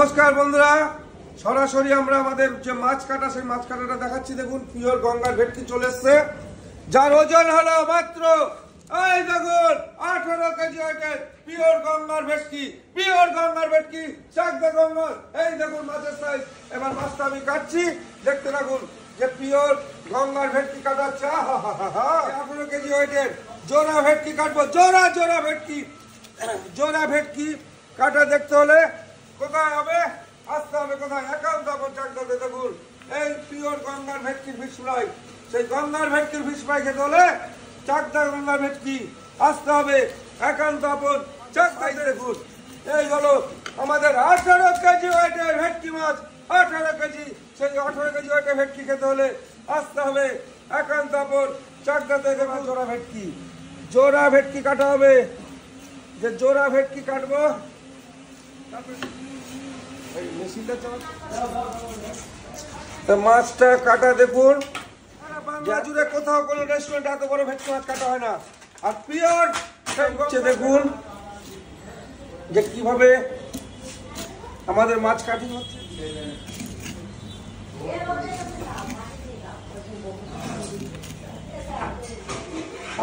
নমস্কার বন্ধুরা, সরাসরি আমরা আমাদের যে মাছ কাটা সেই মাছ কাটাটা দেখাচ্ছি। দেখুন পিওর গঙ্গার ভেটকি চলে এসছে, যার ওজন হলো মাত্র এই দেখুন 18 কেজি ওয়েটের পিওর গঙ্গার ভেটকি। পিওর গঙ্গার ভেটকি, চাকদা গঙ্গার। এই দেখুন মাছের সাইজ। এবার মাছটা আমি কাটছি, দেখতে থাকুন যে পিওর গঙ্গার ভেটকি কাটা হচ্ছে। 18 কেজি ওয়েটের জোড়া ভেটকি কাটবো। জোড়া জোড়া ভেটকি, জোড়া ভেটকি কাটা দেখতে হলে কোথায় হবে, আসতে হবে কোথায়? একান্ত চাকদাতে। দেখুন এই পিওর গঙ্গার ভেটকির ফিশ ফ্রাই। সেই গঙ্গার ভেটকির ফিশ ফ্রাই খেতে হলে চাকদা গঙ্গার ভেটকি আসতে হবে একান্ত আপন চাকদাতে। দেখুন এই হলো আমাদের 18 কেজি ওয়েটের ভেটকি মাছ। 18 কেজি, সেই 18 কেজি ওয়েটের ভেটকি খেতে হলে আসতে হবে একান্ত আপন চাকদাতে। দেখুন জোড়া ভেটকি, জোড়া ভেটকি কাটা হবে। যে জোড়া ভেটকি কাটবো, মাছটা কাটা দেখুন বাংলা জুড়ে কোথাও কোনো রেস্টুরেন্টে এত বড় ভেটকি মাছ কাটা হয় না। আর পিওর দেখুন যে কিভাবে আমাদের মাছ কাটিং হচ্ছে।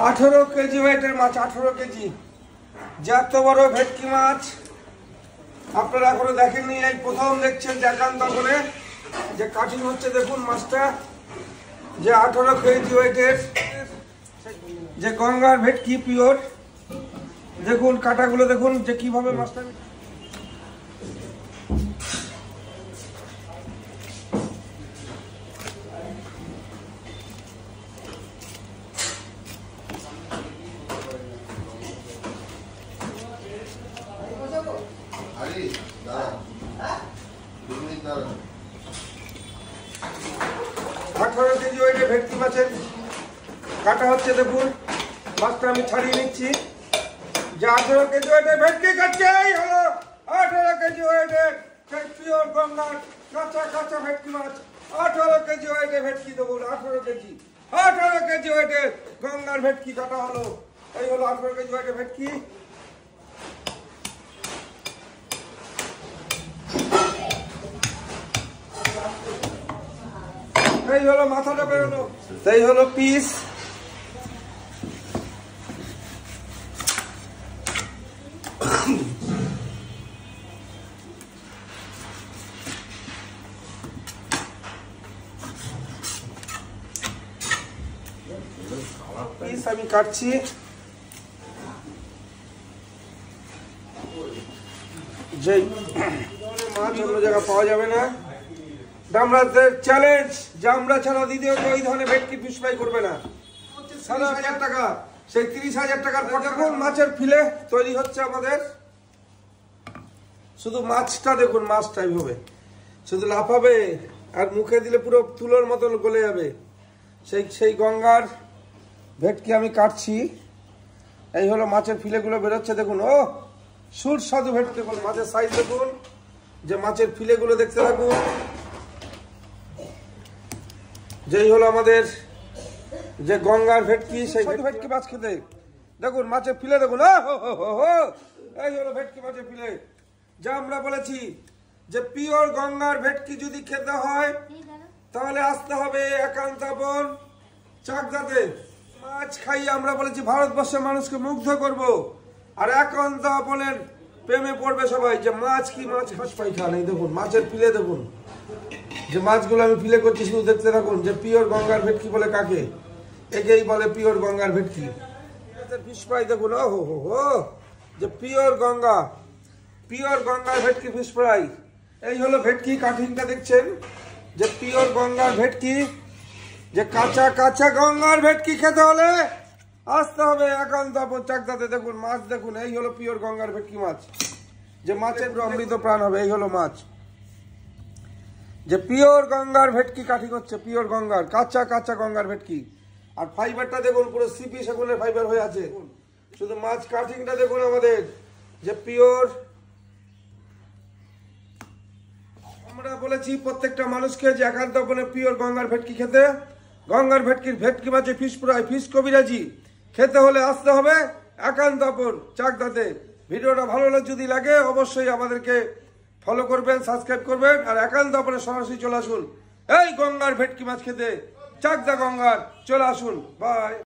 আঠারো কেজি ওয়েটের মাছ, 18 কেজি। যে এত বড় ভেটকি মাছ আপনারা এখনো দেখেননি, এই প্রথম দেখছেন যে একান্ত করে যে কাটিং হচ্ছে। দেখুন মাছটা যে 18 কেজি ওয়েটের যে গঙ্গার ভেটকি পিওর। দেখুন কাটাগুলো দেখুন যে কিভাবে মাছটা। কেজি ওয়েটের ভেটকি মাছের কাটা হচ্ছে। দেখুন মাছটা আমি ছাড়িয়ে নিচ্ছি। যে 18 কেজি ওয়েটের ভেটকি কাটছে, এই হলো 18 কেজি ওয়েটের সেই পিওর গঙ্গার কাঁচা কাঁচা ভেটকি মাছ। 18 কেজি ওয়েটের ভেটকি। দেখুন 18 কেজি, 18 কেজি ওয়েটের গঙ্গার ভেটকি কাটা হলো। এই হলো 18 কেজি ওয়েটের ভেটকি। এই হলো মাথাটা বেরোলো, এই হলো পিস। পিস আমি কাটছি। যে মাছ অন্য জায়গা পাওয়া যাবে না। দামরাদের চ্যালেঞ্জ, জামরা ছাড়া দ্বিতীয় এই ধরনের ভেটকি ফিশ ফ্রাই করবে না। 30,000 টাকা, সেই 30,000 টাকার পর দেখুন মাছের ফিলে তৈরি হচ্ছে আমাদের। শুধু মাছটা দেখুন, মাছটা এইভাবে শুধু লাফাবে আর মুখে দিলে পুরো তুলোর মতন গলে যাবে। সেই গঙ্গার ভেটকি আমি কাটছি। এই হলো মাছের ফিলেগুলো বেরোচ্ছে। দেখুন ও সুস্বাদু ভেটকি। দেখুন মাছের সাইজ দেখুন, যে মাছের ফিলেগুলো দেখতে থাকুন। যেই হলো আমাদের যে গঙ্গার ভেটকি, সেই ভেটকি মাছ খেতে দেখুন মাছের ফিলে দেখুন। এই হলো ভেটকি মাছের ফিলে। যা আমরা বলেছি যে পিওর গঙ্গার ভেটকি যদি খেতে হয় তাহলে আসতে হবে একান্ত আপন চাকদাতে। মাছ খাইয়ে আমরা বলেছি ভারতবর্ষের মানুষকে মুগ্ধ করব, আর একান্ত আপনের প্রেমে পড়বে সবাই। যে মাছ কি মাছ খাস পাই খান। এই দেখুন মাছের ফিলে দেখুন, যে মাছগুলো আমি ফিলে করছি শুধু দেখতে থাকুন। যে পিওর গঙ্গার ভেটকি বলে কাকে? একেই বলে পিওর গঙ্গার ভেটকি। ফিশ ফ্রাই দেখুন, ও হো হো হো, যে পিওর গঙ্গা, পিওর গঙ্গার ভেটকি ফিশ ফ্রাই। এই হলো ভেটকি কাটিংটা দেখছেন, যে পিওর গঙ্গার ভেটকি। যে কাঁচা কাঁচা গঙ্গার ভেটকি খেতে হলে আসতে হবে একান্ত আপন চাকদাতে। দেখুন মাছ দেখুন, এই হলো পিওর গঙ্গার ভেটকি মাছ। যে মাছের অমৃত প্রাণ হবে। এই হলো মাছ, যে পিওর গঙ্গার ভেটকি কাটিং হচ্ছে। পিওর গঙ্গার কাঁচা কাঁচা গঙ্গার ভেটকি। আর ফাইবারটা দেখুন পুরো সিপি সেগুনের ফাইবার হয়ে আছে। শুধু মাছ কাটিংটা দেখুন আমাদের, যে পিওর। আমরা বলেছি প্রত্যেকটা মানুষকে যে একান্ত আপনে পিওর গঙ্গার ভেটকি খেতে। গঙ্গার ভেটকি মাছের ফিশ ফ্রাই, ফিশ কবিরাজি খেতে হলে আসতে হবে একান্ত আপন চাকদাতে। ভিডিওটা ভালো যদি লাগে অবশ্যই আমাদেরকে ফলো করবেন, সাবস্ক্রাইব করবেন, আর একান্ত আপনারা সরাসরি চলে আসুন এই গঙ্গার ভেটকি মাছ খেতে। চাকদা গঙ্গার চলে আসুন। বাই।